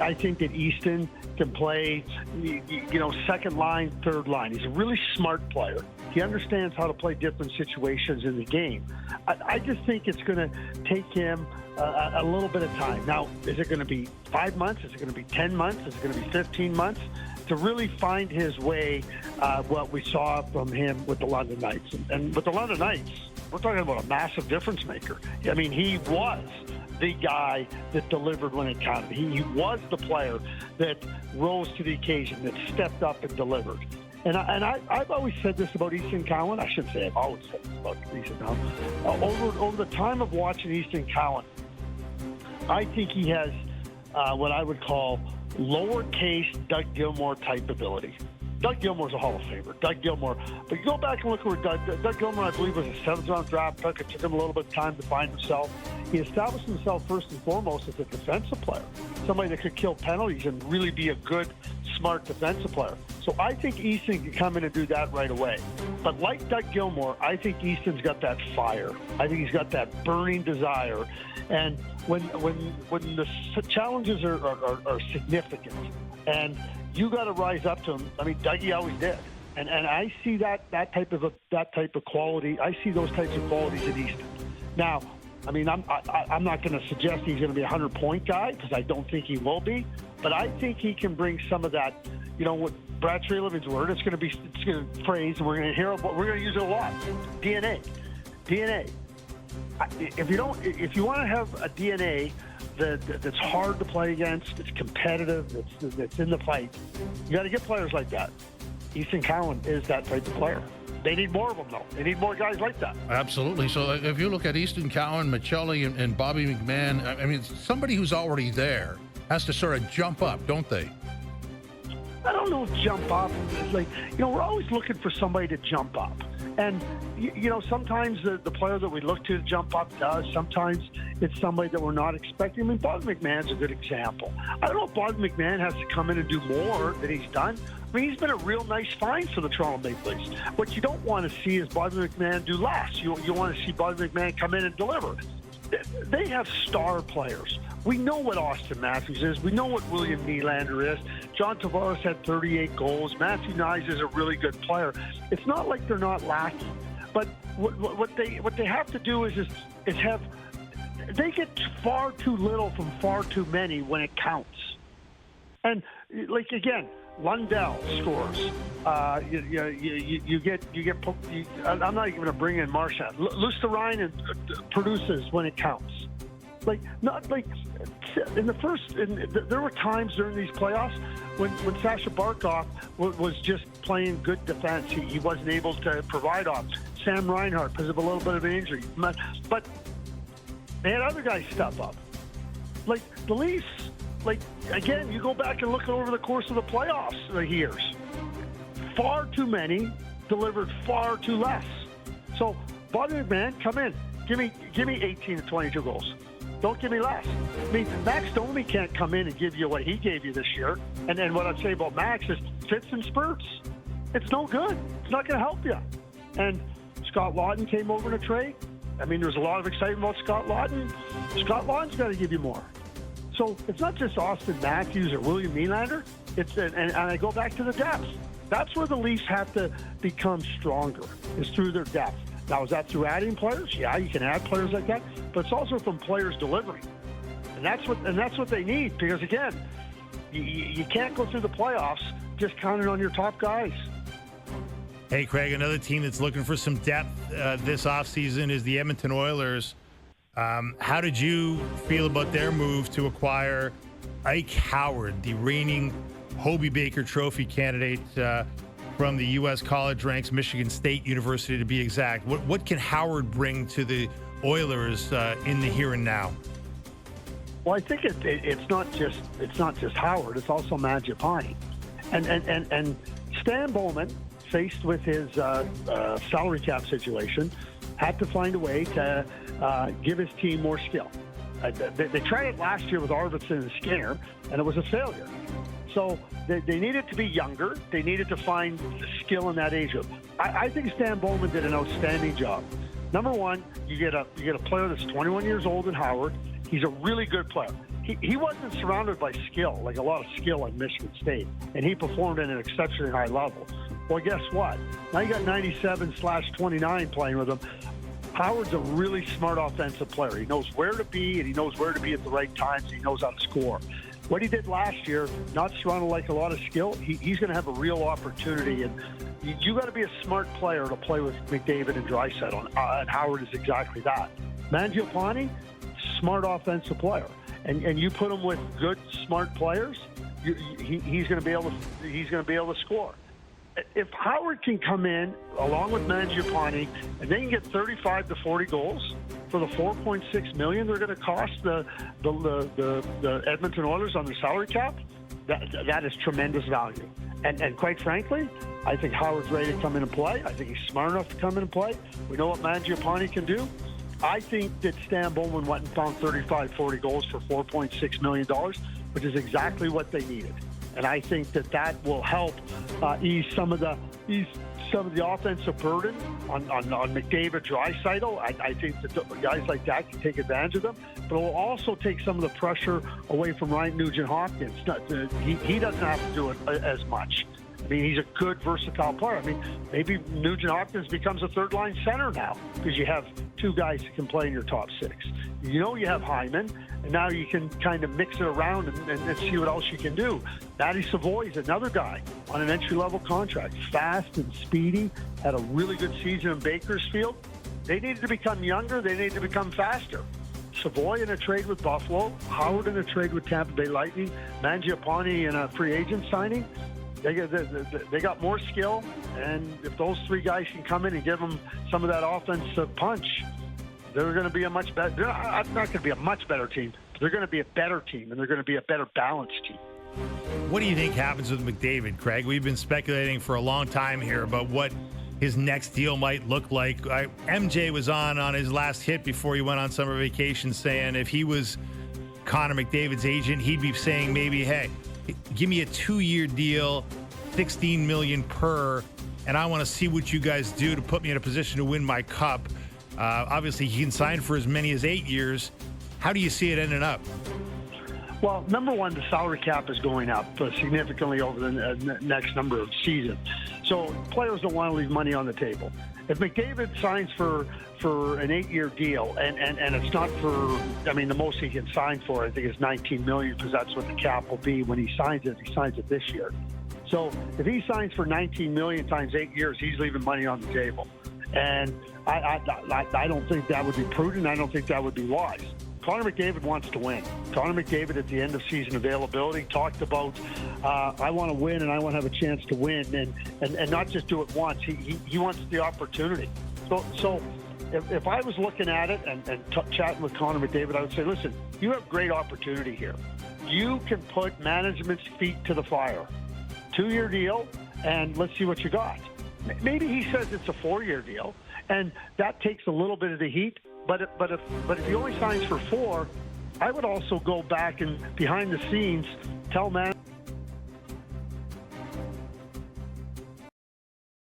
I think that Easton can play, second line, third line. He's a really smart player. He understands how to play different situations in the game. I just think it's going to take him a little bit of time. Now, is it going to be 5 months? Is it going to be 10 months? Is it going to be 15 months? To really find his way, what we saw from him with the London Knights. And with the London Knights, we're talking about a massive difference maker. I mean, he was the guy that delivered when it counted. He was the player that rose to the occasion, that stepped up and delivered. And I've always said this about Easton Cowan. I shouldn't say I've always said this about Easton Cowan. Over the time of watching Easton Cowan, I think he has what I would call lowercase Doug Gilmour type ability. Doug Gilmour's a Hall of Famer. Doug Gilmour. But you go back and look where Doug Gilmour, I believe, was a 7th-round draft pick. It took him a little bit of time to find himself. He established himself first and foremost as a defensive player, somebody that could kill penalties and really be a good, smart defensive player. So I think Easton can come in and do that right away. But like Doug Gilmour, I think Easton's got that fire. I think he's got that burning desire. And when the challenges are significant and you got to rise up to him, I mean, Dougie always did. And I see that type of quality. I see those types of qualities in Easton. Now, I mean, I'm not going to suggest he's going to be a 100-point guy because I don't think he will be. But I think he can bring some of that, what Brad Treleaven's word, it's going to phrase, and we're going to hear it, but we're going to use it a lot. DNA. If you want to have a DNA that's hard to play against, that's competitive, that's in the fight, you got to get players like that. Easton Cowan is that type of player. They need more of them, though. They need more guys like that. Absolutely. So if you look at Easton Cowan, Michelli, and Bobby McMahon, I mean, somebody who's already there has to sort of jump up, don't they? I don't know if jump up. It's like, we're always looking for somebody to jump up. And, sometimes the player that we look to jump up does. Sometimes it's somebody that we're not expecting. I mean, Bobby McMahon's a good example. I don't know if Bobby McMahon has to come in and do more than he's done. I mean, he's been a real nice find for the Toronto Maple Leafs. What you don't want to see is Bobby McMahon do less. You want to see Bobby McMahon come in and deliver. They have star players. We know what Austin Matthews is. We know what William Nylander is. John Tavares had 38 goals. Matthew Nyes is a really good player. It's not like they're not lacking. But what they have to do is have they get far too little from far too many when it counts. And like again, Lundell scores. You get. I'm not even going to bring in Marchand. Luostarinen produces when it counts. There were times during these playoffs when Sasha Barkov was just playing good defense. He wasn't able to provide off. Sam Reinhart because of a little bit of an injury. But they had other guys step up. Like the Leafs, again, you go back and look over the course of the playoffs years. Far too many delivered far too less. So, Bobby McMahon, come in. Give me 18 to 22 goals. Don't give me less. I mean, Max Domi can't come in and give you what he gave you this year. And then what I'd say about Max is fits and spurts. It's no good. It's not going to help you. And Scott Laughton came over in a trade. I mean, there's a lot of excitement about Scott Laughton. Scott Laughton's got to give you more. So it's not just Austin Matthews or William Nylander. And I go back to the depth. That's where the Leafs have to become stronger, is through their depth. Now, is that through adding players? Yeah, you can add players like that, but it's also from players delivering, and that's what they need. Because again, you can't go through the playoffs just counting on your top guys. Hey, Craig, another team that's looking for some depth this offseason is the Edmonton Oilers. How did you feel about their move to acquire Ike Howard, the reigning Hobey Baker Trophy candidate from the U.S. college ranks, Michigan State University to be exact? What can Howard bring to the Oilers in the here and now? Well, I think it's not just Howard. It's also Mangiapane, and Stan Bowman, faced with his salary cap situation, had to find a way to give his team more skill. They tried it last year with Arvidsson and Skinner, and it was a failure. So they needed to be younger. They needed to find the skill in that age group. I think Stan Bowman did an outstanding job. Number one, you get a player that's 21 years old in Howard. He's a really good player. he wasn't surrounded by skill, like a lot of skill at Michigan State, and he performed at an exceptionally high level. Well, guess what? Now you got 97/29 playing with him. Howard's a really smart offensive player. He knows where to be, and he knows where to be at the right times. And he knows how to score. What he did last year, not surrounded like a lot of skill, he's going to have a real opportunity. And you got to be a smart player to play with McDavid and Draisaitl, and Howard is exactly that. Mangiapane, smart offensive player, and you put him with good, smart players, he's going to be able to score. If Howard can come in along with Mangiapane and they can get 35 to 40 goals for the $4.6 million they're going to cost the Edmonton Oilers on their salary cap, that is tremendous value. And quite frankly, I think Howard's ready to come in and play. I think he's smart enough to come in and play. We know what Mangiapane can do. I think that Stan Bowman went and found 35, 40 goals for $4.6 million, which is exactly what they needed. And I think that will help ease some of the offensive burden on McDavid, Draisaitl. I think that guys like that can take advantage of them, but it will also take some of the pressure away from Ryan Nugent-Hopkins. He doesn't have to do it as much. I mean, he's a good, versatile player. I mean, maybe Nugent-Hopkins becomes a third-line center now because you have two guys who can play in your top six. You know you have Hyman, and now you can kind of mix it around and see what else you can do. Matty Savoy is another guy on an entry-level contract, fast and speedy, had a really good season in Bakersfield. They needed to become younger. They needed to become faster. Savoy in a trade with Buffalo, Howard in a trade with Tampa Bay Lightning, Mangiapane in a free agent signing. They got more skill, and if those three guys can come in and give them some of that offensive punch, they're going to be a much better. They're not going to be a much better team. They're going to be a better team, and they're going to be a better balanced team. What do you think happens with McDavid, Craig? We've been speculating for a long time here about what his next deal might look like. MJ was on his last hit before he went on summer vacation saying if he was Connor McDavid's agent, he'd be saying maybe, hey, give me a 2-year deal, $16 million per, and I want to see what you guys do to put me in a position to win my cup. Obviously, he can sign for as many as 8 years. How do you see it ending up? Well, number one, the salary cap is going up significantly over the next number of seasons. So players don't want to leave money on the table. If McDavid signs for an 8-year deal, and it's not for, I mean, the most he can sign for, I think, is $19 million, because that's what the cap will be when he signs it this year. So if he signs for $19 million times 8 years, he's leaving money on the table. And I don't think that would be prudent. I don't think that would be wise. Connor McDavid wants to win. Connor McDavid, at the end of season availability, talked about, I want to win and I want to have a chance to win, and not just do it once. He wants the opportunity. So if I was looking at it and chatting with Connor McDavid, I would say, listen, you have great opportunity here. You can put management's feet to the fire. 2-year deal, and let's see what you got. Maybe he says it's a 4-year deal, and that takes a little bit of the heat. But if he only signs for 4, I would also go back and behind the scenes tell management